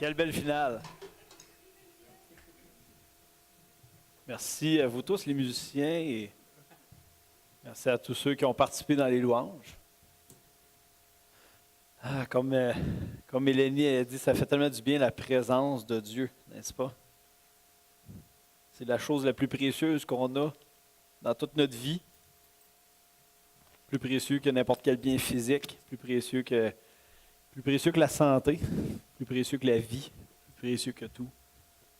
Quelle belle finale. Merci à vous tous, les musiciens, et merci à tous ceux qui ont participé dans les louanges. Comme Mélanie a dit, ça fait tellement du bien la présence de Dieu, n'est-ce pas? C'est la chose la plus précieuse qu'on a dans toute notre vie. Plus précieux que n'importe quel bien physique, plus précieux que la santé, plus précieux que la vie, plus précieux que tout.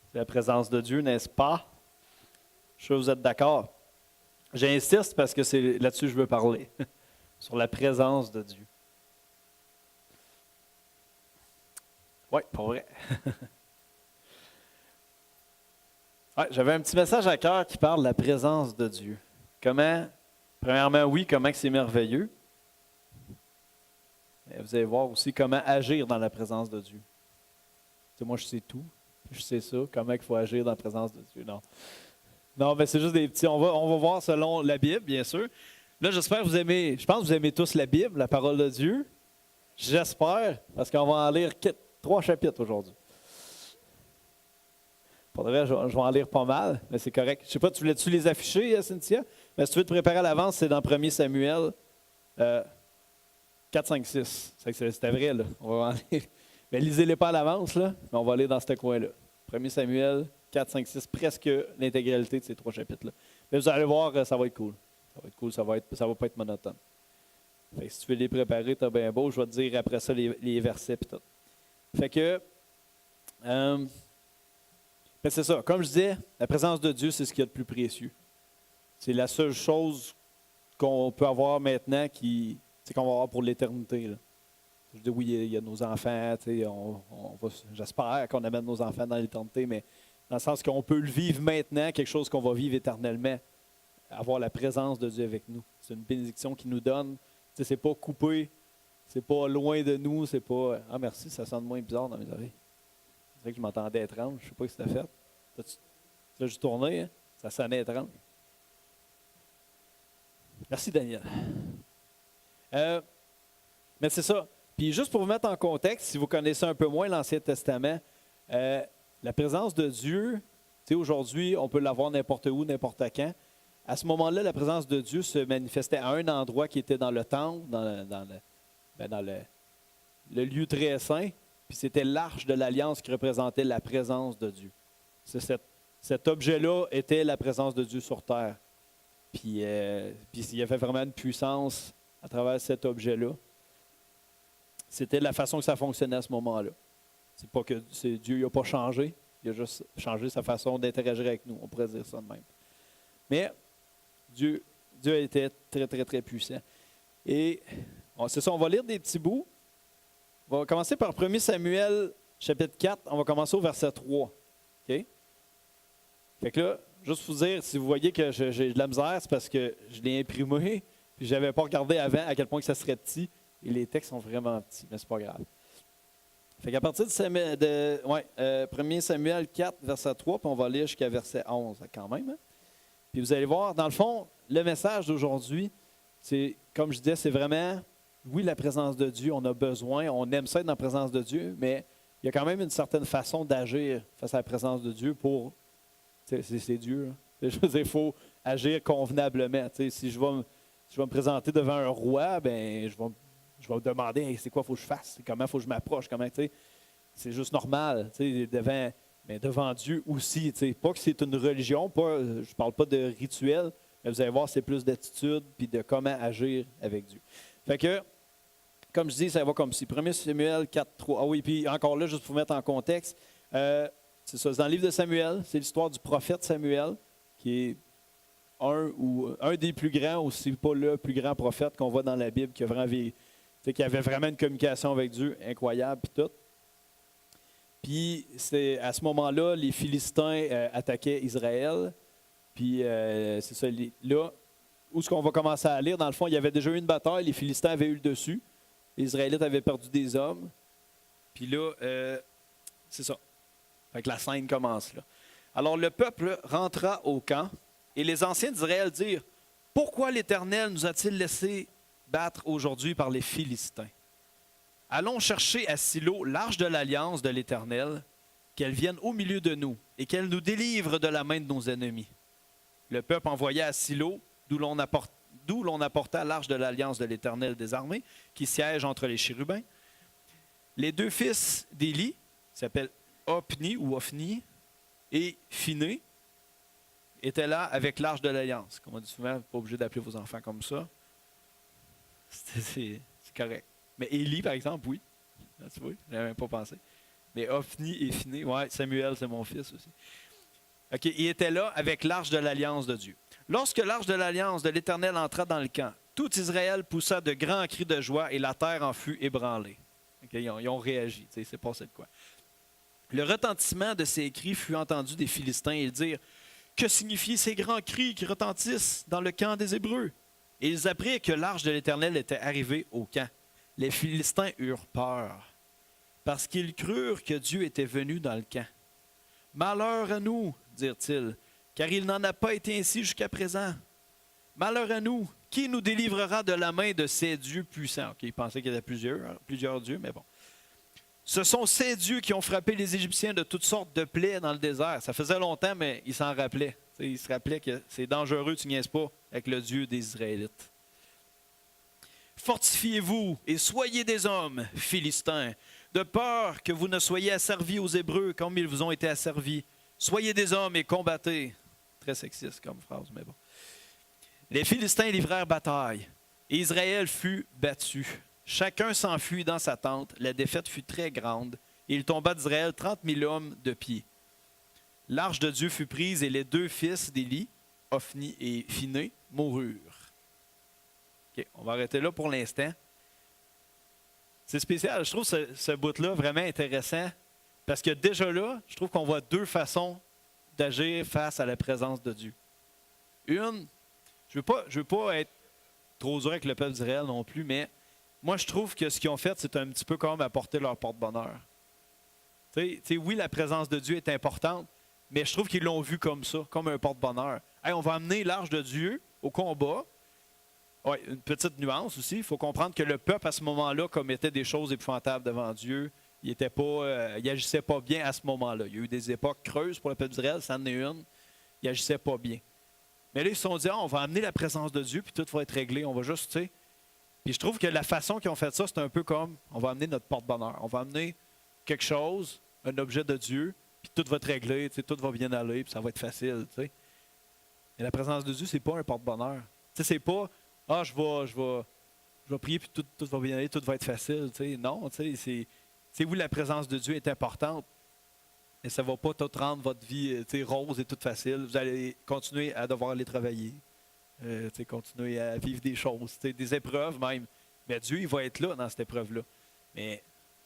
C'est la présence de Dieu, n'est-ce pas? Je suis sûr que vous êtes d'accord. J'insiste parce que c'est là-dessus que je veux parler, sur la présence de Dieu. Oui, pas vrai. Ouais, j'avais un petit message à cœur qui parle de la présence de Dieu. Premièrement, oui, comment c'est merveilleux. Mais vous allez voir aussi comment agir dans la présence de Dieu. Tu sais, moi, je sais tout. Je sais ça, comment il faut agir dans la présence de Dieu. Non, mais c'est juste des petits. On va voir selon la Bible, bien sûr. Là, j'espère que vous aimez. Je pense que vous aimez tous la Bible, la parole de Dieu. J'espère, parce qu'on va en lire 3 chapitres aujourd'hui. Pour de vrai, je vais en lire pas mal, mais c'est correct. Je ne sais pas, tu voulais-tu les afficher, Cynthia? Mais si tu veux te préparer à l'avance, c'est dans 1 Samuel 4, 5, 6. C'était vrai, là. On va en lire. Mais lisez-les pas à l'avance, là, mais on va aller dans ce coin-là. 1 Samuel 4, 5, 6, presque l'intégralité de ces 3 chapitres-là. Mais vous allez voir, ça va être cool. Ça va être cool, ça va pas être monotone. Fait que si tu veux les préparer, t'as bien beau. Je vais te dire après ça les versets et tout. Fait que, c'est ça. Comme je disais, la présence de Dieu, c'est ce qu'il y a de plus précieux. C'est la seule chose qu'on peut avoir maintenant qu'on va avoir pour l'éternité. Là. Je dis oui, il y a nos enfants, j'espère qu'on amène nos enfants dans l'éternité, mais dans le sens qu'on peut le vivre maintenant, quelque chose qu'on va vivre éternellement, avoir la présence de Dieu avec nous. C'est une bénédiction qu'il nous donne. C'est pas coupé, c'est pas loin de nous, c'est pas. Ah merci, ça sonne moins bizarre dans mes oreilles. C'est vrai que je m'entendais étrange, je sais pas ce que ça fait. Tu as juste tourné, hein? Ça sonnait étrange. Merci Daniel. Mais c'est ça. Puis juste pour vous mettre en contexte, si vous connaissez un peu moins l'Ancien Testament, la présence de Dieu, aujourd'hui, on peut l'avoir n'importe où, n'importe quand. À ce moment-là, la présence de Dieu se manifestait à un endroit qui était dans le temple, dans le lieu très saint, puis c'était l'arche de l'Alliance qui représentait la présence de Dieu. Cet objet-là était la présence de Dieu sur terre. Puis il y avait vraiment une puissance à travers cet objet-là. C'était la façon que ça fonctionnait à ce moment-là. C'est pas que Dieu n'a pas changé, il a juste changé sa façon d'interagir avec nous, on pourrait dire ça de même. Mais Dieu était très, très, très puissant. Et c'est ça, on va lire des petits bouts. On va commencer par 1 Samuel, chapitre 4. On va commencer au verset 3. OK? Fait que là, juste vous dire, si vous voyez que j'ai de la misère, c'est parce que je l'ai imprimé, puis je n'avais pas regardé avant à quel point que ça serait petit. Et les textes sont vraiment petits, mais c'est pas grave. Fait qu'à partir de 1 Samuel 4, verset 3, puis on va lire jusqu'à verset 11 quand même. Hein? Puis vous allez voir, dans le fond, le message d'aujourd'hui, c'est, comme je disais, c'est vraiment, oui, la présence de Dieu, on a besoin, on aime ça être dans la présence de Dieu, mais il y a quand même une certaine façon d'agir face à la présence de Dieu pour, c'est Dieu. Hein? Je veux dire, il faut agir convenablement. Si je vais me présenter devant un roi, ben je vais me demander, hey, c'est quoi il faut que je fasse, comment il faut que je m'approche, c'est juste normal, devant Dieu aussi. Pas que c'est une religion, je ne parle pas de rituel, mais vous allez voir, c'est plus d'attitude puis de comment agir avec Dieu. Fait que, comme je dis, ça va comme ci. 1 Samuel 4, 3. Ah oui, puis encore là, juste pour vous mettre en contexte, c'est ça, c'est dans le livre de Samuel, c'est l'histoire du prophète Samuel, qui est un des plus grands, aussi pas le plus grand prophète qu'on voit dans la Bible, qui avait vraiment une communication avec Dieu incroyable, puis tout. Puis c'est à ce moment-là, les Philistins attaquaient Israël. Puis c'est ça, là, où est-ce qu'on va commencer à lire? Dans le fond, il y avait déjà eu une bataille, les Philistins avaient eu le dessus. Les Israélites avaient perdu des hommes. Puis là, c'est ça. Fait que la scène commence là. Alors le peuple rentra au camp et les anciens d'Israël dirent, « Pourquoi l'Éternel nous a-t-il laissé battre aujourd'hui par les Philistins? » Allons chercher à Silo l'arche de l'alliance de l'Éternel, qu'elle vienne au milieu de nous et qu'elle nous délivre de la main de nos ennemis. Le peuple envoya à Silo, d'où l'on apporta l'arche de l'alliance de l'Éternel des armées, qui siège entre les chérubins. Les deux fils d'Élie, qui s'appellent Ophni ou Ophni et Phiné, étaient là avec l'arche de l'alliance. Comme on dit souvent, vous n'êtes pas obligé d'appeler vos enfants comme ça. C'est correct. Mais Élie, par exemple, oui. Là, tu vois, je n'avais même pas pensé. Mais Ophni et Phiné, ouais, Samuel, c'est mon fils aussi. OK, il était là avec l'arche de l'alliance de Dieu. Lorsque l'arche de l'alliance de l'Éternel entra dans le camp, tout Israël poussa de grands cris de joie et la terre en fut ébranlée. Okay, ils ont réagi, c'est passé de quoi. Le retentissement de ces cris fut entendu des Philistins et ils dirent: que signifient ces grands cris qui retentissent dans le camp des Hébreux? Et ils apprirent que l'arche de l'Éternel était arrivée au camp. Les Philistins eurent peur, parce qu'ils crurent que Dieu était venu dans le camp. Malheur à nous, dirent-ils, car il n'en a pas été ainsi jusqu'à présent. Malheur à nous, qui nous délivrera de la main de ces dieux puissants? Okay, ils pensaient qu'il y avait plusieurs dieux, mais bon. Ce sont ces dieux qui ont frappé les Égyptiens de toutes sortes de plaies dans le désert. Ça faisait longtemps, mais ils s'en rappelaient. Ils se rappelaient que c'est dangereux, tu niaises pas avec le Dieu des Israélites. Fortifiez-vous et soyez des hommes, Philistins, de peur que vous ne soyez asservis aux Hébreux comme ils vous ont été asservis. Soyez des hommes et combattez. Très sexiste comme phrase, mais bon. Les Philistins livrèrent bataille, et Israël fut battu. Chacun s'enfuit dans sa tente. La défaite fut très grande, et il tomba d'Israël 30 000 hommes de pied. L'arche de Dieu fut prise, et les deux fils d'Élie, Ophni et Phiné, moururent. OK, on va arrêter là pour l'instant. C'est spécial. Je trouve ce bout-là vraiment intéressant, parce que déjà là, je trouve qu'on voit deux façons d'agir face à la présence de Dieu. Une, je ne veux pas être trop dur avec le peuple d'Israël non plus, mais moi, je trouve que ce qu'ils ont fait, c'est un petit peu comme apporter leur porte-bonheur. Oui, la présence de Dieu est importante, mais je trouve qu'ils l'ont vu comme ça, comme un porte-bonheur. Hey, on va amener l'arche de Dieu au combat. Ouais, une petite nuance aussi, il faut comprendre que le peuple, à ce moment-là, commettait des choses épouvantables devant Dieu. Il n'agissait pas bien à ce moment-là. Il y a eu des époques creuses pour le peuple d'Israël, ça en est une. Il n'agissait pas bien. Mais là, ils se sont dit, on va amener la présence de Dieu, puis tout va être réglé. On va juste, tu sais. Puis je trouve que la façon qu'ils ont fait ça, c'est un peu comme, on va amener notre porte-bonheur. On va amener quelque chose, un objet de Dieu, puis tout va être réglé, tu sais, tout va bien aller, puis ça va être facile, tu sais. Mais la présence de Dieu, c'est pas un porte-bonheur. Tu sais, c'est pas, je vais prier, puis tout va bien aller, tout va être facile, tu sais. Non, tu sais, c'est oui, la présence de Dieu est importante, mais ça ne va pas tout rendre votre vie rose et toute facile. Vous allez continuer à devoir aller travailler, continuer à vivre des choses, des épreuves même. Mais Dieu, il va être là dans cette épreuve-là. Mais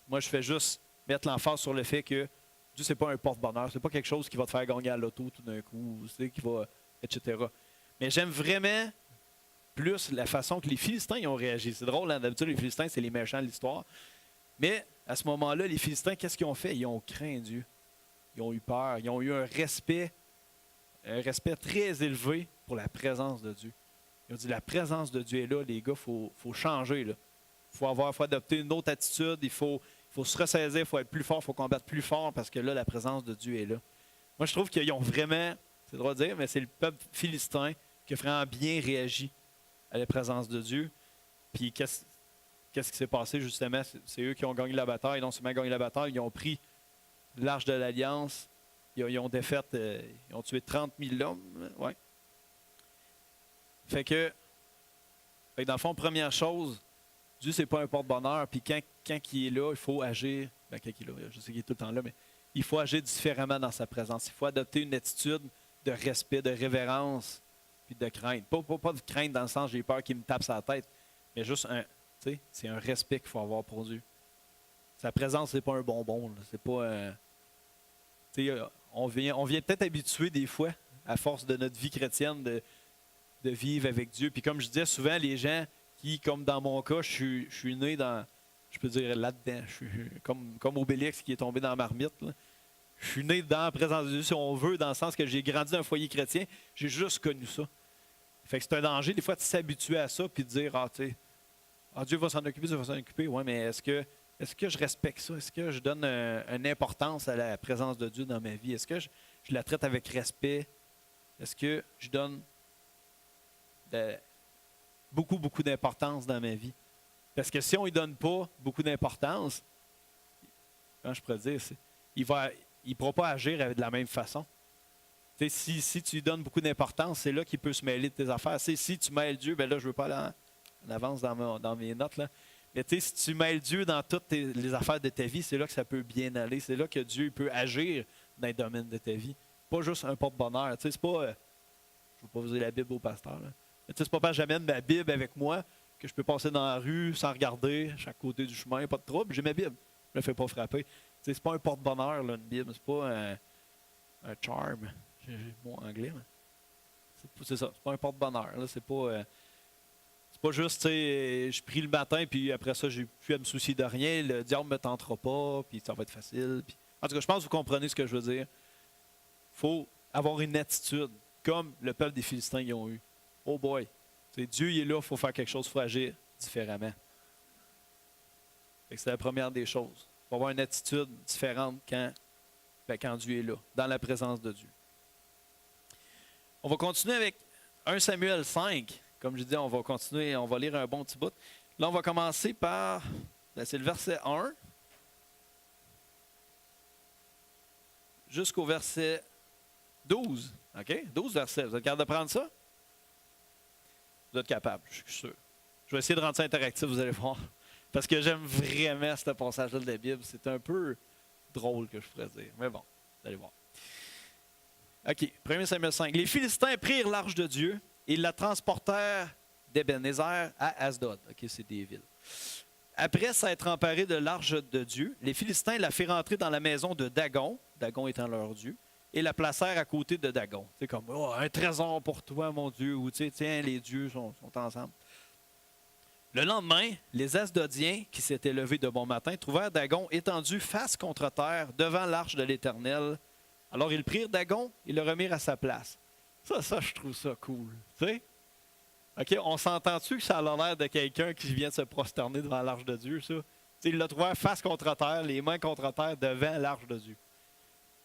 moi, je fais juste mettre l'emphase sur le fait que Dieu, ce n'est pas un porte-bonheur. Ce n'est pas quelque chose qui va te faire gagner à l'auto tout d'un coup, qui va, etc. Mais j'aime vraiment plus la façon que les Philistins y ont réagi. C'est drôle, hein? D'habitude, les Philistins, c'est les méchants de l'histoire. Mais à ce moment-là, les Philistins, qu'est-ce qu'ils ont fait? Ils ont craint Dieu. Ils ont eu peur. Ils ont eu un respect très élevé pour la présence de Dieu. Ils ont dit, la présence de Dieu est là, les gars, il faut changer. Il faut adopter une autre attitude. Il faut se ressaisir, il faut être plus fort, il faut combattre plus fort parce que là, la présence de Dieu est là. Moi, je trouve qu'ils ont vraiment, c'est drôle de dire, mais c'est le peuple philistin qui a vraiment bien réagi à la présence de Dieu. Puis qu'est-ce qui s'est passé justement? C'est eux qui ont gagné la bataille. Non seulement gagné la bataille, ils ont pris l'arche de l'Alliance. Ils ont défait, ils ont tué 30 000 hommes. Ouais. Fait que, dans le fond, première chose, Dieu, c'est pas un porte-bonheur. Puis quand il est là, il faut agir. Quand il est là, je sais qu'il est tout le temps là, mais il faut agir différemment dans sa présence. Il faut adopter une attitude de respect, de révérence, puis de crainte. Pas de crainte dans le sens j'ai peur qu'il me tape sa tête, mais juste c'est un respect qu'il faut avoir pour Dieu. Sa présence, c'est pas un bonbon. Là. C'est pas on vient peut-être habitué des fois, à force de notre vie chrétienne, de vivre avec Dieu. Puis comme je disais, souvent, les gens qui, comme dans mon cas, je suis né dans, je peux dire là-dedans, je suis comme Obélix qui est tombé dans la marmite. Là. Je suis né dans la présence de Dieu, si on veut, dans le sens que j'ai grandi dans un foyer chrétien, j'ai juste connu ça. Fait que c'est un danger, des fois, de s'habituer à ça, puis de dire, Dieu va s'en occuper, Dieu va s'en occuper. Oui, mais est-ce est-ce que je respecte ça? Est-ce que je donne une importance à la présence de Dieu dans ma vie? Est-ce que je la traite avec respect? Est-ce que je donne beaucoup, beaucoup d'importance dans ma vie? Parce que si on ne lui donne pas beaucoup d'importance, comment je pourrais dire, il ne pourra pas agir de la même façon. Si tu lui donnes beaucoup d'importance, c'est là qu'il peut se mêler de tes affaires. Si tu mêles Dieu, ben là, je ne veux pas aller en avance dans mes notes, là. Mais si tu mêles Dieu dans toutes les affaires de ta vie, c'est là que ça peut bien aller. C'est là que Dieu peut agir dans les domaines de ta vie. Pas juste un porte-bonheur. C'est pas, je ne vais pas vous dire la Bible au pasteur. Là. Mais c'est pas parce que j'amène ma Bible avec moi que je peux passer dans la rue sans regarder, à chaque côté du chemin, pas de trouble. J'ai ma Bible. Je ne me fais pas frapper. C'est pas un porte-bonheur, là, une Bible. C'est pas un charm. J'ai le mot anglais. C'est ça. C'est pas un porte-bonheur. Là. C'est pas juste, je prie le matin, puis après ça, j'ai plus à me soucier de rien. Le diable ne me tentera pas, puis ça va être facile. Puis... En tout cas, je pense que vous comprenez ce que je veux dire. Il faut avoir une attitude, comme le peuple des Philistins y ont eu. Oh boy! Dieu il est là, il faut faire quelque chose, il faut agir différemment. C'est la première des choses. Il faut avoir une attitude différente quand Dieu est là, dans la présence de Dieu. On va continuer avec 1 Samuel 5. Comme je dis, on va continuer, on va lire un bon petit bout. Là, on va commencer par, c'est le verset 1 jusqu'au verset 12. OK? 12 versets. Vous êtes capable de prendre ça? Vous êtes capable, je suis sûr. Je vais essayer de rendre ça interactif, vous allez voir. Parce que j'aime vraiment ce passage-là de la Bible. C'est un peu drôle que je pourrais dire. Mais bon, vous allez voir. OK, 1 Samuel 5. Les Philistins prirent l'arche de Dieu et la transportèrent d'Ebenezer à Asdod. OK, c'est des villes. Après s'être emparés de l'arche de Dieu, les Philistins la firent rentrer dans la maison de Dagon, Dagon étant leur Dieu, et la placèrent à côté de Dagon. C'est comme, oh, un trésor pour toi, mon Dieu, ou tiens, les dieux sont ensemble. Le lendemain, les Asdodiens, qui s'étaient levés de bon matin, trouvèrent Dagon étendu face contre terre devant l'arche de l'Éternel. Alors ils prirent Dagon et le remirent à sa place. Ça, je trouve ça cool. Tu sais? OK, on s'entend-tu que ça a l'air de quelqu'un qui vient de se prosterner devant l'arche de Dieu, ça? T'sais, il l'a trouvé face contre terre, les mains contre terre, devant l'arche de Dieu.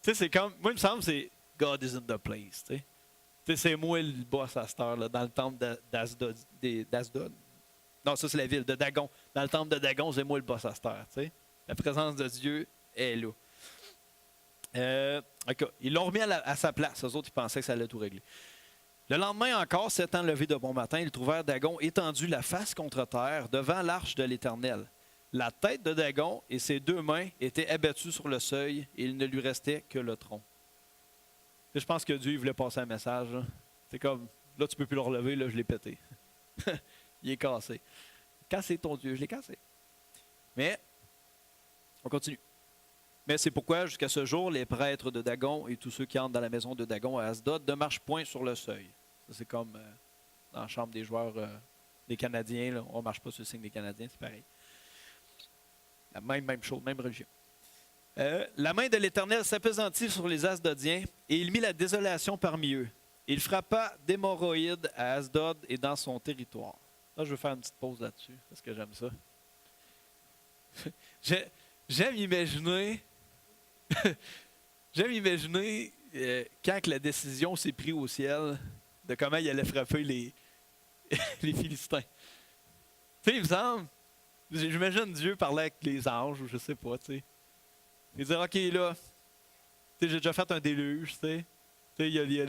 Tu sais, c'est comme, moi, il me semble que c'est God is in the place. Tu sais, c'est moi le boss à cette heure-là, dans le temple d'Asdod. Non, ça, c'est la ville de Dagon. Dans le temple de Dagon, c'est moi le boss à cette heure. Tu sais? La présence de Dieu est là. Okay. Ils l'ont remis à sa place. Eux autres, ils pensaient que ça allait tout régler. Le lendemain encore, s'étant levé de bon matin, ils trouvèrent Dagon étendu la face contre terre devant l'arche de l'Éternel. La tête de Dagon et ses deux mains étaient abattues sur le seuil et il ne lui restait que le tronc. Je pense que Dieu il voulait passer un message. C'est comme, là, tu ne peux plus le relever, là, je l'ai pété. Il est cassé. Cassé ton Dieu, je l'ai cassé. Mais, on continue. Mais c'est pourquoi, jusqu'à ce jour, les prêtres de Dagon et tous ceux qui entrent dans la maison de Dagon à Asdod ne marchent point sur le seuil. Ça, c'est comme dans la chambre des joueurs des Canadiens. Là. On ne marche pas sur le signe des Canadiens, c'est pareil. La même chose, même religion. La main de l'Éternel s'appesantit sur les Asdodiens et il mit la désolation parmi eux. Il frappa d'hémorroïdes à Asdod et dans son territoire. Là, je vais faire une petite pause là-dessus parce que j'aime ça. J'aime imaginer... J'aime imaginer quand la décision s'est prise au ciel de comment il allait frapper les Philistins. Tu sais, il me semble, j'imagine Dieu parler avec les anges, ou je sais pas, tu sais. Il dire, OK, là, j'ai déjà fait un déluge, tu sais. Il y a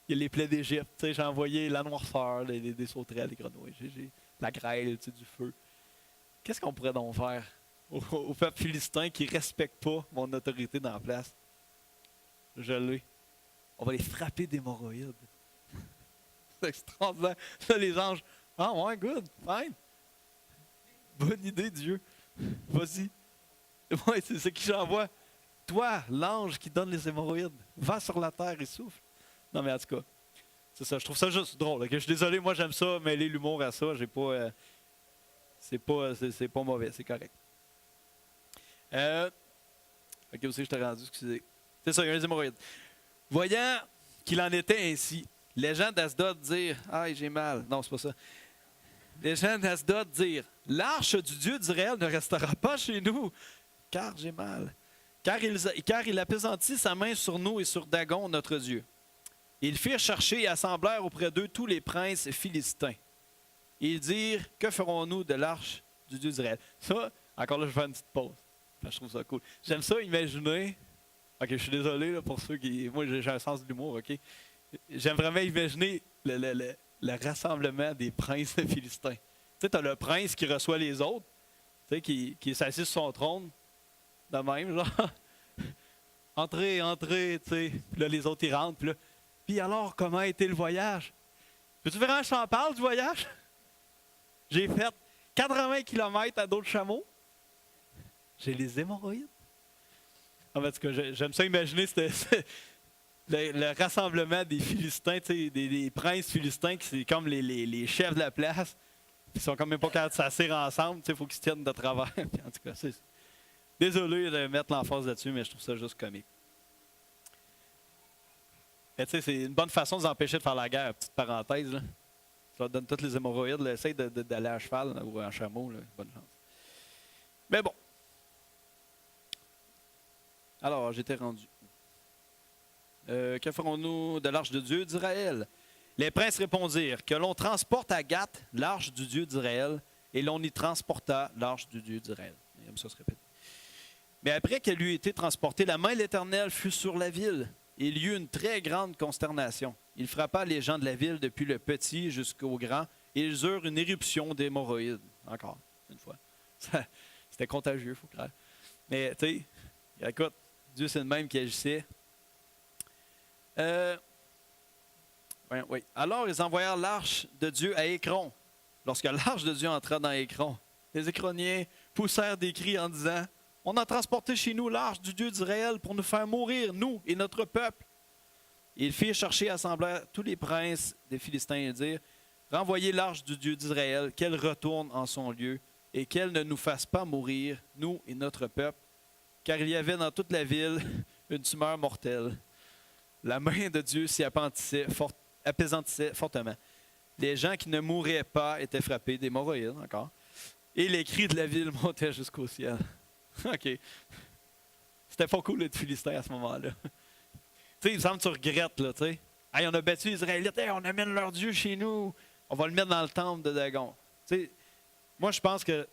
les plaies d'Égypte, j'ai envoyé la noirceur, des sauterelles, les grenouilles, j'ai la grêle, du feu. Qu'est-ce qu'on pourrait donc faire au peuple philistin qui ne respecte pas mon autorité dans la place? Je l'ai. On va les frapper d'hémorroïdes. C'est extraordinaire. Là, les anges, ah ouais, good, fine. Bonne idée, Dieu. Vas-y. Ouais, c'est ce qui j'envoie. Toi, l'ange qui donne les hémorroïdes, va sur la terre et souffle. Non, mais en tout cas, c'est ça. Je trouve ça juste drôle. Okay? Je suis désolé, moi j'aime ça, mêler l'humour à ça. J'ai pas, c'est pas mauvais, c'est correct. Ok, aussi, je t'ai rendu, excusez. C'est ça, il y a les hémorroïdes. Voyant qu'il en était ainsi, les gens d'Asdod dirent, ah, j'ai mal. Non, c'est pas ça. Les gens d'Asdod dirent, l'arche du Dieu d'Israël ne restera pas chez nous, car j'ai mal. Car il appesantit sa main sur nous et sur Dagon, notre Dieu. Ils firent chercher et assemblèrent auprès d'eux tous les princes philistins. Ils dirent, que ferons-nous de l'arche du Dieu d'Israël? Ça, encore là, je vais faire une petite pause. Je trouve ça cool. J'aime ça imaginer. OK, je suis désolé là, pour ceux qui... Moi, j'ai un sens de l'humour, OK? J'aime vraiment imaginer le rassemblement des princes philistins. Tu sais, tu as le prince qui reçoit les autres, tu sais, qui s'assied sur son trône, de même, genre. Entrez, entrez, tu sais. Puis là, les autres, ils rentrent. Puis là, puis alors, comment a été le voyage? Peux-tu vraiment que je t'en parle du voyage? J'ai fait 80 km à dos de chameau. J'ai les hémorroïdes. En fait, j'aime ça imaginer le rassemblement des Philistins, des princes philistins, qui c'est comme les chefs de la place. Ils sont quand même pas capables de s'asseoir ensemble. Il faut qu'ils se tiennent de travers. Puis en tout cas, désolé de mettre l'emphase là-dessus, mais je trouve ça juste comique. C'est une bonne façon de vous empêcher de faire la guerre, petite parenthèse. Là. Ça donne toutes les hémorroïdes. Là. Essaye d'aller à cheval là, ou en chameau. Là. Bonne chance. Mais bon. Alors, j'étais rendu. Que ferons-nous de l'arche de Dieu d'Israël? Les princes répondirent, que l'on transporte à Gath l'arche du Dieu d'Israël, et l'on y transporta l'arche du Dieu d'Israël. Comme ça se répète. Mais après qu'elle eut été transportée, la main de l'Éternel fut sur la ville. Il y eut une très grande consternation. Il frappa les gens de la ville depuis le petit jusqu'au grand, et ils eurent une éruption d'hémorroïdes. Encore, une fois. C'était contagieux, il faut croire. Mais, tu sais, écoute, Dieu, c'est le même qui agissait. Oui. Alors, ils envoyèrent l'arche de Dieu à Écron. Lorsque l'arche de Dieu entra dans Écron, les Écroniens poussèrent des cris en disant, « On a transporté chez nous l'arche du Dieu d'Israël pour nous faire mourir, nous et notre peuple. » Ils firent chercher et assemblèrent tous les princes des Philistins et dirent, « Renvoyez l'arche du Dieu d'Israël, qu'elle retourne en son lieu, et qu'elle ne nous fasse pas mourir, nous et notre peuple, car il y avait dans toute la ville une tumeur mortelle. » La main de Dieu s'y apaisantissait fortement. Les gens qui ne mouraient pas étaient frappés d'hémorroïdes encore. Et les cris de la ville montaient jusqu'au ciel. OK. C'était pas cool d'être Philistin à ce moment-là. Tu sais, il me semble que tu regrettes, là, tu sais. Hey, on a battu les Israélites, hey, on amène leur Dieu chez nous. On va le mettre dans le temple de Dagon. Tu sais, moi, je pense que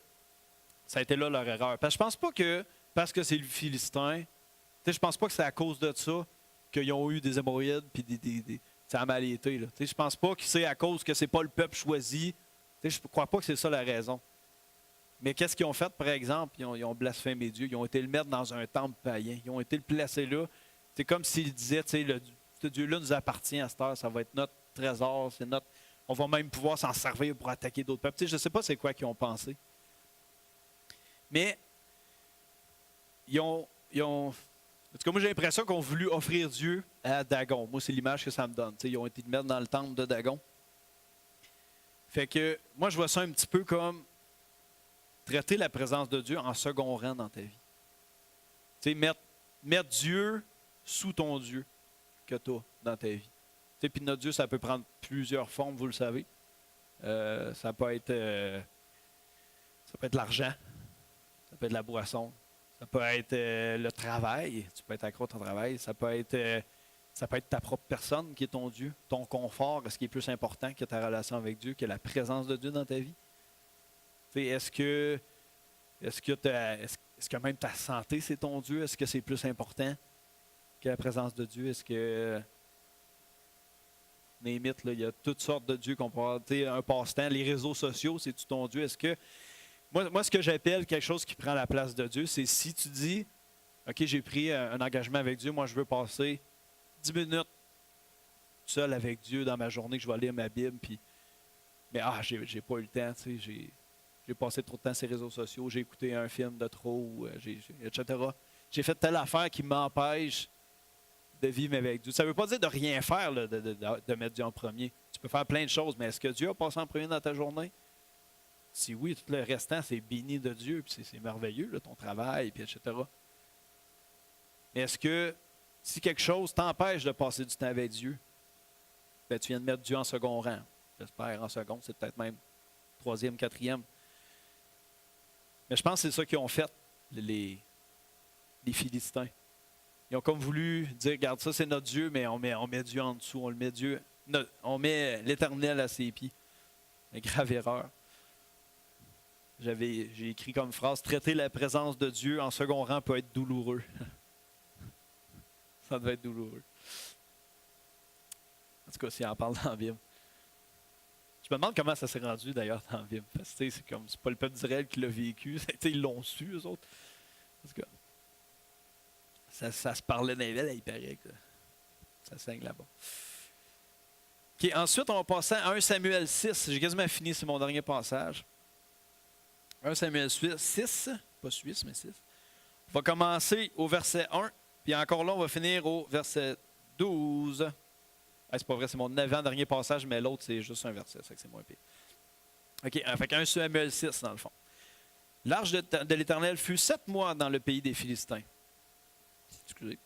ça a été là leur erreur. Parce que je pense pas que, parce que c'est le Philistin, tu sais, je pense pas que c'est à cause de ça qu'ils ont eu des hémorroïdes puis ça a mal été. Là. Tu sais, je pense pas que c'est à cause que c'est pas le peuple choisi. Tu sais, je crois pas que c'est ça la raison. Mais qu'est-ce qu'ils ont fait, par exemple? Ils ont blasphémé Dieu. Ils ont été le mettre dans un temple païen. Ils ont été le placer là. C'est comme s'ils disaient, tu sais, ce Dieu-là nous appartient à cette heure. Ça va être notre trésor. On va même pouvoir s'en servir pour attaquer d'autres peuples. Tu sais, je ne sais pas c'est quoi qu'ils ont pensé. Mais ils ont en tout cas, moi, j'ai l'impression qu'ils ont voulu offrir Dieu à Dagon. Moi, c'est l'image que ça me donne. T'sais, ils ont été le mettre dans le temple de Dagon. Fait que moi, je vois ça un petit peu comme traiter la présence de Dieu en second rang dans ta vie. Tu sais, mettre Dieu sous ton Dieu que tu as dans ta vie. Puis notre Dieu, ça peut prendre plusieurs formes, vous le savez. Ça peut être l'argent, ça peut être la boisson, ça peut être le travail, tu peux être accro à ton travail, ça peut être ta propre personne qui est ton Dieu, ton confort, est-ce qui est plus important que ta relation avec Dieu, que la présence de Dieu dans ta vie? Est-ce que même ta santé, c'est ton Dieu? Est-ce que c'est plus important que la présence de Dieu? Est-ce que il y a toutes sortes de dieux qu'on peut avoir, un passe-temps, les réseaux sociaux, c'est-tu ton Dieu? Est-ce que moi, ce que j'appelle quelque chose qui prend la place de Dieu, c'est si tu dis, OK, j'ai pris un engagement avec Dieu, moi je veux passer 10 minutes seul avec Dieu dans ma journée, que je vais lire ma Bible, mais j'ai pas eu le temps, j'ai passé trop de temps sur les réseaux sociaux, j'ai écouté un film de trop, etc. J'ai fait telle affaire qui m'empêche de vivre avec Dieu. Ça ne veut pas dire de rien faire, là, de mettre Dieu en premier. Tu peux faire plein de choses, mais est-ce que Dieu a passé en premier dans ta journée? Si oui, tout le restant, c'est béni de Dieu, puis c'est merveilleux, là, ton travail, puis etc. Mais est-ce que si quelque chose t'empêche de passer du temps avec Dieu, ben, tu viens de mettre Dieu en second rang. J'espère en second, c'est peut-être même troisième, quatrième. Mais je pense que c'est ça qu'ils ont fait, les Philistins. Ils ont comme voulu dire, regarde, ça c'est notre Dieu, mais on met Dieu en dessous, on met l'Éternel à ses pieds. Une grave erreur. J'ai écrit comme phrase, traiter la présence de Dieu en second rang peut être douloureux. Ça devait être douloureux. En tout cas, si on en parle dans la Bible. Je me demande comment ça s'est rendu d'ailleurs dans la Bible. Parce que c'est pas le peuple d'Israël qui l'a vécu. Ils l'ont su, eux autres. En tout cas, ça se parlait dans les villes, il paraît que ça saigne là-bas. OK, ensuite, on va passer à 1 Samuel 6. J'ai quasiment fini, c'est mon dernier passage. 1 Samuel 6, pas Suisse, mais 6. On va commencer au verset 1, puis encore là, on va finir au verset 12. C'est pas vrai, c'est mon avant-dernier passage, mais l'autre, c'est juste un verset, ça que c'est moins pire. OK, fait 1 Samuel 6, dans le fond. L'arche de l'Éternel fut 7 mois dans le pays des Philistins. Excusez.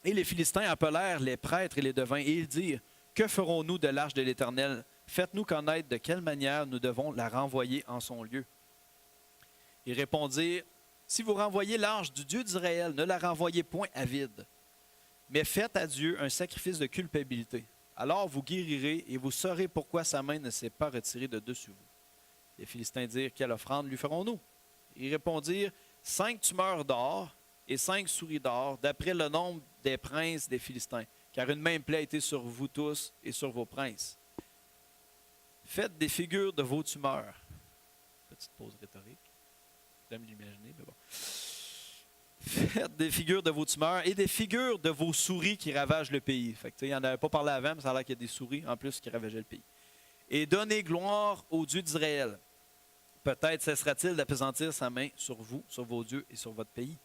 Et les Philistins appelèrent les prêtres et les devins, et ils dirent, « Que ferons-nous de l'arche de l'Éternel? Faites-nous connaître de quelle manière nous devons la renvoyer en son lieu. » Ils répondirent, « Si vous renvoyez l'arche du Dieu d'Israël, ne la renvoyez point à vide, mais faites à Dieu un sacrifice de culpabilité. Alors vous guérirez et vous saurez pourquoi sa main ne s'est pas retirée de dessus vous. » Les Philistins dirent, « Quelle offrande lui ferons-nous? » Ils répondirent, « 5 tumeurs d'or et 5 souris d'or, d'après le nombre des princes des Philistins, car une même plaie a été sur vous tous et sur vos princes. Faites des figures de vos tumeurs. » Petite pause rhétorique. Vous allez l'imaginer, mais bon. Faites des figures de vos tumeurs et des figures de vos souris qui ravagent le pays. Fait que, il n'y en avait pas parlé avant, mais ça a l'air qu'il y a des souris en plus qui ravageaient le pays. Et donnez gloire au Dieu d'Israël. Peut-être cessera-t-il d'appesantir sa main sur vous, sur vos dieux et sur votre pays.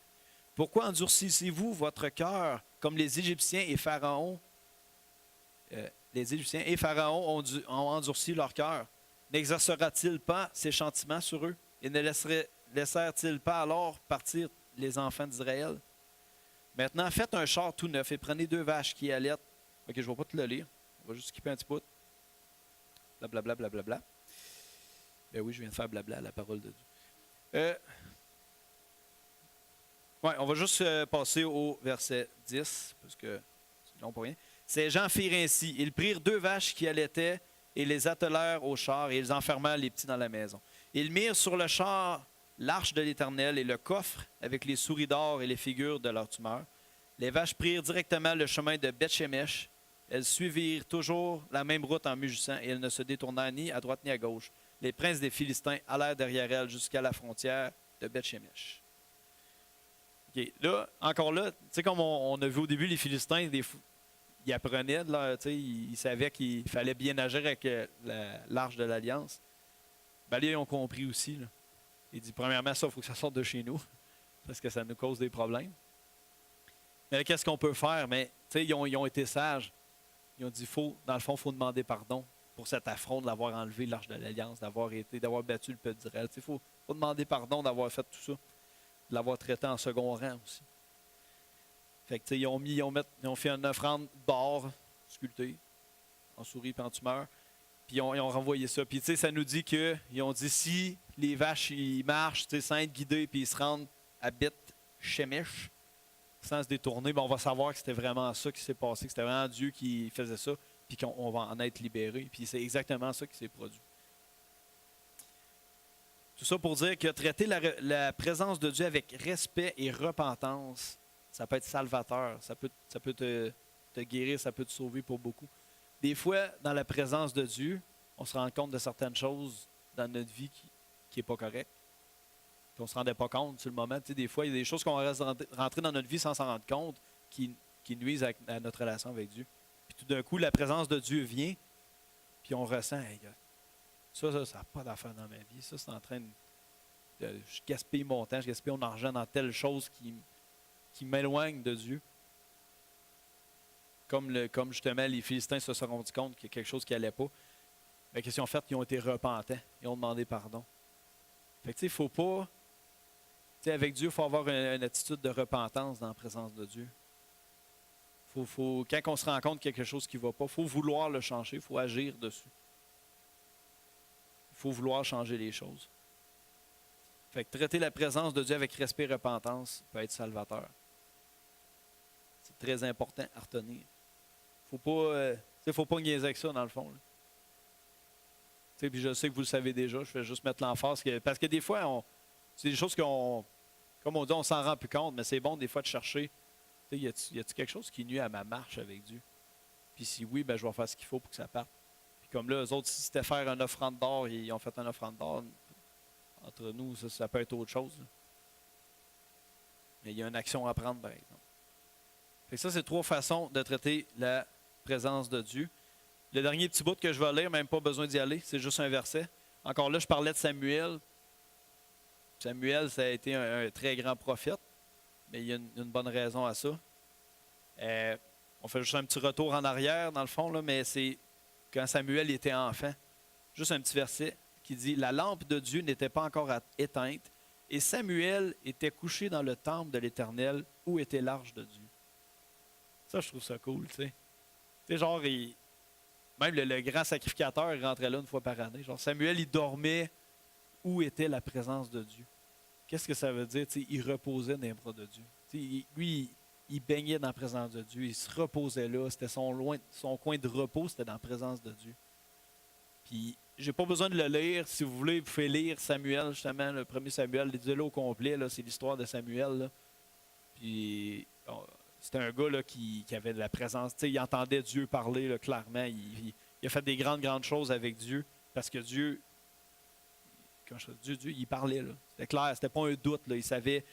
Pourquoi endurcissez-vous votre cœur comme les Égyptiens et Pharaon? Les Égyptiens et Pharaon ont endurci leur cœur. N'exercera-t-il pas ses châtiments sur eux? Et ne laissèrent-ils pas alors partir les enfants d'Israël? Maintenant, faites un char tout neuf et prenez 2 vaches qui allaitent. OK, je ne vais pas te le lire. On va juste skipper un petit bout. Blablabla, blablabla. Ben oui, je viens de faire blabla à la parole de Dieu. On va juste passer au verset 10, parce que c'est long pour rien. Ces gens firent ainsi. Ils prirent 2 vaches qui allaitaient et les attelèrent au char, et ils enfermèrent les petits dans la maison. Ils mirent sur le char l'arche de l'Éternel et le coffre avec les souris d'or et les figures de leur tumeur. Les vaches prirent directement le chemin de Beth-Shemesh. Elles suivirent toujours la même route en mugissant, et elles ne se détournèrent ni à droite ni à gauche. Les princes des Philistins allèrent derrière elles jusqu'à la frontière de Beth-Shemesh. Okay. Là, encore là, tu sais, comme on a vu au début, les Philistins, ils apprenaient, là, ils savaient qu'il fallait bien agir avec l'arche de l'Alliance. Ben, là, ils ont compris aussi. Là. Il dit, premièrement, ça, il faut que ça sorte de chez nous, parce que ça nous cause des problèmes. Mais qu'est-ce qu'on peut faire? Mais, ils ont été sages. Ils ont dit, dans le fond, il faut demander pardon pour cet affront de l'avoir enlevé, l'arche de l'Alliance, d'avoir battu le peuple d'Israël. Il faut demander pardon d'avoir fait tout ça, de l'avoir traité en second rang aussi. Fait que, ils ont fait une offrande d'or sculptée, en souris et en tumeur, puis ils ont renvoyé ça. Puis ça nous dit qu'ils ont dit, si les vaches ils marchent sans être guidées, puis ils se rendent à Beth-Shemesh, sans se détourner, ben on va savoir que c'était vraiment ça qui s'est passé, que c'était vraiment Dieu qui faisait ça, puis qu'on va en être libéré. Puis c'est exactement ça qui s'est produit. Tout ça pour dire que traiter la présence de Dieu avec respect et repentance, ça peut être salvateur, ça peut te guérir, ça peut te sauver pour beaucoup. Des fois, dans la présence de Dieu, on se rend compte de certaines choses dans notre vie qui n'est pas correcte. On ne se rendait pas compte sur le moment. Des fois, il y a des choses qu'on va rentrer dans notre vie sans s'en rendre compte qui nuisent à notre relation avec Dieu. Puis tout d'un coup, la présence de Dieu vient, puis on ressent, hey, ça n'a pas d'affaire dans ma vie. Ça, c'est en train de je gaspille mon temps, je gaspille mon argent dans telle chose qui m'éloigne de Dieu. Comme justement, les Philistins se sont rendus compte qu'il y a quelque chose qui n'allait pas. Mais qu'est-ce qu'ils ont fait? Ils ont été repentants. Ils ont demandé pardon. Fait que, il ne faut pas... avec Dieu, il faut avoir une attitude de repentance dans la présence de Dieu. Quand on se rend compte qu'il y a quelque chose qui ne va pas, il faut vouloir le changer, il faut agir dessus. Il faut vouloir changer les choses. Fait que traiter la présence de Dieu avec respect et repentance peut être salvateur. C'est très important à retenir. Faut pas niaiser avec ça, dans le fond. Puis je sais que vous le savez déjà, je vais juste mettre l'emphase. Parce que des fois, c'est des choses qu'on, comme on dit, on s'en rend plus compte, mais c'est bon des fois de chercher. Y a-t-il quelque chose qui nuit à ma marche avec Dieu? Puis si oui, ben, je vais faire ce qu'il faut pour que ça parte. Puis comme là, eux autres, si c'était faire une offrande d'or, ils ont fait une offrande d'or. Entre nous, ça peut être autre chose. Là. Mais il y a une action à prendre, par exemple. Fait que ça, c'est 3 façons de traiter la présence de Dieu. Le dernier petit bout que je vais lire, même pas besoin d'y aller, c'est juste un verset. Encore là, je parlais de Samuel. Samuel, ça a été un très grand prophète, mais il y a une bonne raison à ça. On fait juste un petit retour en arrière, dans le fond, là, mais c'est quand Samuel était enfant. Juste un petit verset qui dit « La lampe de Dieu n'était pas encore éteinte, et Samuel était couché dans le temple de l'Éternel, où était l'arche de Dieu. » Ça, je trouve ça cool, tu sais. Tu sais, genre, même le grand sacrificateur, il rentrait là une fois par année. Genre, Samuel, il dormait où était la présence de Dieu. Qu'est-ce que ça veut dire? T'sais, il reposait dans les bras de Dieu. Lui, il baignait dans la présence de Dieu. Il se reposait là. C'était son coin de repos, c'était dans la présence de Dieu. Puis, j'ai pas besoin de le lire. Si vous voulez, vous pouvez lire Samuel, justement, le premier Samuel, lisez-le au complet. C'est l'histoire de Samuel. Là. Puis, c'était un gars là, qui avait de la présence. Il entendait Dieu parler là, clairement. Il a fait des grandes choses avec Dieu. Parce que Dieu, il parlait. C'était clair, c'était pas un doute. Là. Il savait.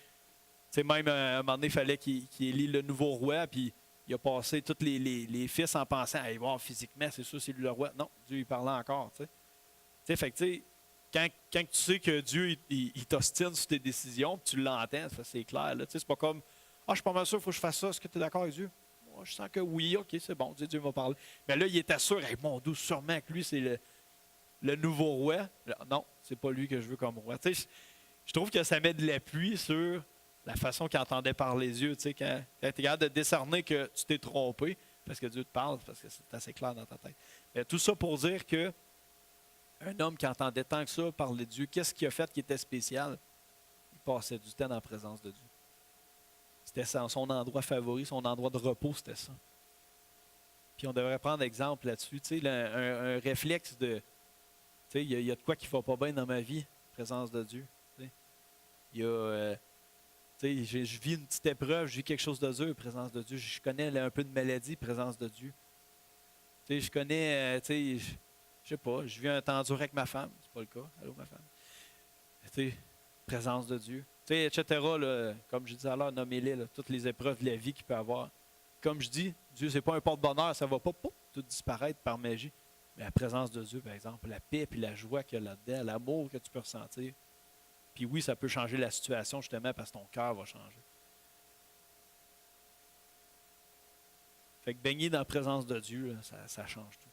Même à un moment donné, il fallait qu'il élit le nouveau roi. Puis il a passé tous les fils en pensant à voir physiquement, c'est sûr, c'est lui le roi. Non, Dieu, il parlait encore. Fait que, quand tu sais que Dieu il t'ostine sur tes décisions, tu l'entends, c'est clair. C'est pas comme je suis pas mal sûr, il faut que je fasse ça. Est-ce que tu es d'accord avec Dieu? Moi, je sens que oui, ok, c'est bon, Dieu m'a parlé. Mais là, il était sûr, mon Dieu, sûrement que lui, c'est le nouveau roi. Non, c'est pas lui que je veux comme roi. Je trouve que ça met de l'appui sur la façon qu'il entendait parler Dieu. Quand tu es capable de décerner que tu t'es trompé, parce que Dieu te parle, parce que c'est assez clair dans ta tête. Mais tout ça pour dire que un homme qui entendait tant que ça parler de Dieu, qu'est-ce qu'il a fait qui était spécial? Il passait du temps dans la présence de Dieu. C'était son endroit favori, son endroit de repos, c'était ça. Puis on devrait prendre exemple là-dessus. Un réflexe de... Il y a de quoi qui ne va pas bien dans ma vie, présence de Dieu. Il y a... je vis une petite épreuve, je vis quelque chose de dur, présence de Dieu. Je connais un peu de maladie, présence de Dieu. Je connais, je sais pas, je vis un temps dur avec ma femme, c'est pas le cas. Allô, ma femme. Présence de Dieu. Etc. Là, comme je disais alors, nommez-les, toutes les épreuves de la vie qu'il peut avoir. Comme je dis, Dieu, c'est pas un porte-bonheur, ça ne va pas tout disparaître par magie. Mais la présence de Dieu, par exemple, la paix et la joie qu'il y a là-dedans, l'amour que tu peux ressentir. Puis oui, ça peut changer la situation justement parce que ton cœur va changer. Fait que baigner dans la présence de Dieu, là, ça change tout.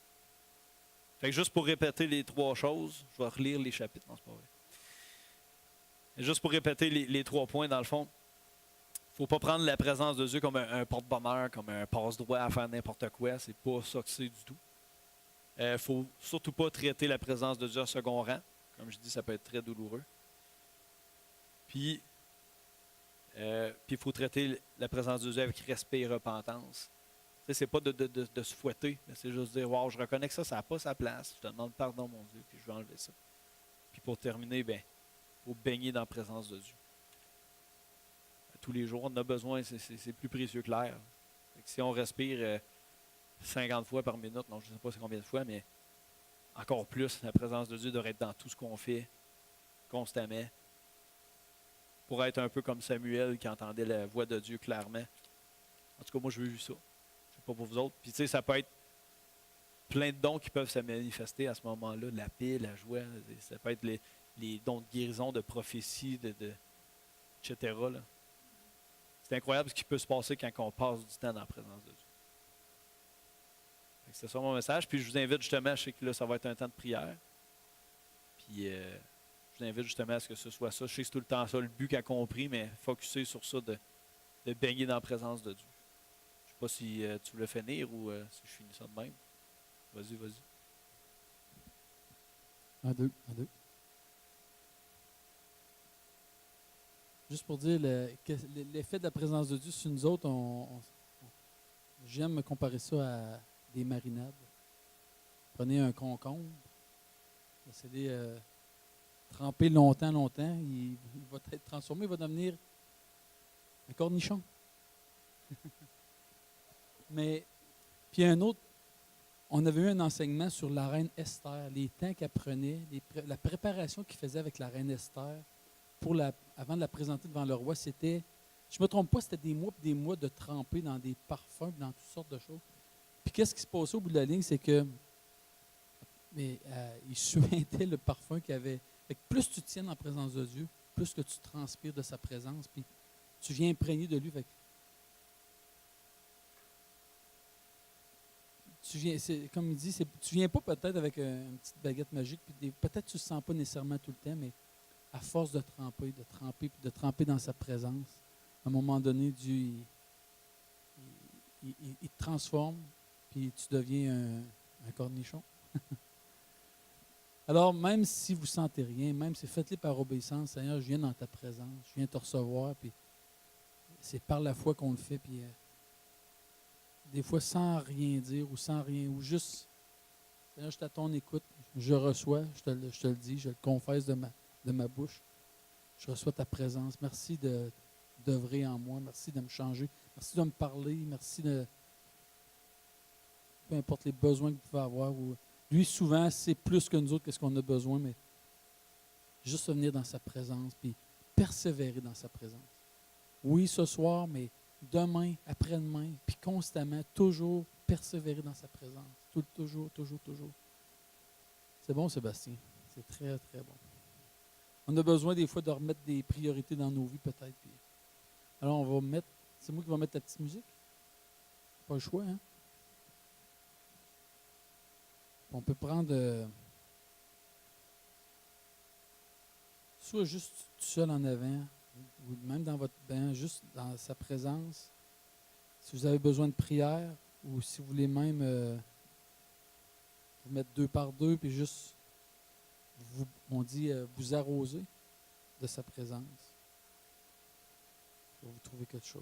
Fait que juste pour répéter les 3 choses, je vais relire les chapitres. Non, c'est pas vrai. Juste pour répéter les 3 points, dans le fond, il ne faut pas prendre la présence de Dieu comme un porte-bonheur, comme un passe-droit à faire n'importe quoi. C'est pas ça que c'est du tout. Il ne faut surtout pas traiter la présence de Dieu à second rang. Comme je dis, ça peut être très douloureux. Puis, il faut traiter la présence de Dieu avec respect et repentance. C'est pas de se fouetter, mais c'est juste dire, wow, je reconnais que ça n'a pas sa place. Je te demande pardon, mon Dieu, puis je vais enlever ça. Puis pour terminer, il faut baigner dans la présence de Dieu. Tous les jours, on en a besoin, c'est plus précieux que l'air. Si on respire 50 fois par minute, non, je ne sais pas c'est combien de fois, mais encore plus, la présence de Dieu devrait être dans tout ce qu'on fait, constamment, pour être un peu comme Samuel qui entendait la voix de Dieu clairement. En tout cas, moi, je veux vivre ça. Je ne sais pas pour vous autres. Puis, tu sais, ça peut être plein de dons qui peuvent se manifester à ce moment-là, la paix, la joie. Ça peut être les dons de guérison, de prophétie, etc. Là. C'est incroyable ce qui peut se passer quand on passe du temps dans la présence de Dieu. C'est ça mon message. Puis je vous invite justement, je sais que là, ça va être un temps de prière. Puis je vous invite justement à ce que ce soit ça. Je sais que c'est tout le temps ça, le but qu'a compris, mais focuser sur ça, de baigner dans la présence de Dieu. Je ne sais pas si tu voulais finir ou si je finis ça de même. Vas-y. 1, 2, 1, 2. Juste pour dire l'effet de la présence de Dieu sur nous autres, j'aime comparer ça à des marinades. Prenez un concombre, laissez-les tremper longtemps, il va être transformé, il va devenir un cornichon. Mais, puis un autre, on avait eu un enseignement sur la reine Esther, les temps qu'elle prenait, la préparation qu'il faisait avec la reine Esther avant de la présenter devant le roi, c'était, je ne me trompe pas, c'était des mois de tremper dans des parfums, dans toutes sortes de choses. Puis qu'est-ce qui se passait au bout de la ligne, c'est que il suintait le parfum qu'il avait. Fait que plus tu tiens en présence de Dieu, plus que tu transpires de sa présence, puis tu viens imprégné de lui. Fait que comme il dit, tu viens pas peut-être avec une petite baguette magique, puis peut-être tu ne le sens pas nécessairement tout le temps, mais à force de tremper dans sa présence, à un moment donné, Dieu, il te transforme, puis tu deviens un cornichon. Alors, même si vous ne sentez rien, même si faites-le par obéissance, Seigneur, je viens dans ta présence, je viens te recevoir, puis c'est par la foi qu'on le fait, puis des fois sans rien dire ou sans rien, ou juste, Seigneur, je suis à ton écoute, je reçois, je te le dis, je le confesse de ma bouche. Je reçois ta présence. Merci d'œuvrer en moi, merci de me changer, merci de me parler, merci de, peu importe les besoins que vous pouvez avoir, lui, souvent, c'est plus que nous autres qu'est-ce qu'on a besoin, mais juste venir dans sa présence, puis persévérer dans sa présence. Oui, ce soir, mais demain, après-demain, puis constamment, toujours persévérer dans sa présence. Toujours. C'est bon, Sébastien. C'est très, très bon. On a besoin des fois de remettre des priorités dans nos vies, peut-être. Puis, alors, on va mettre... C'est moi qui vais mettre la petite musique? Pas le choix, hein? On peut prendre soit juste tout seul en avant, ou même dans votre bain, juste dans sa présence. Si vous avez besoin de prière, ou si vous voulez même vous mettre 2 par 2, puis juste, vous arroser de sa présence. Pour vous trouver quelque chose.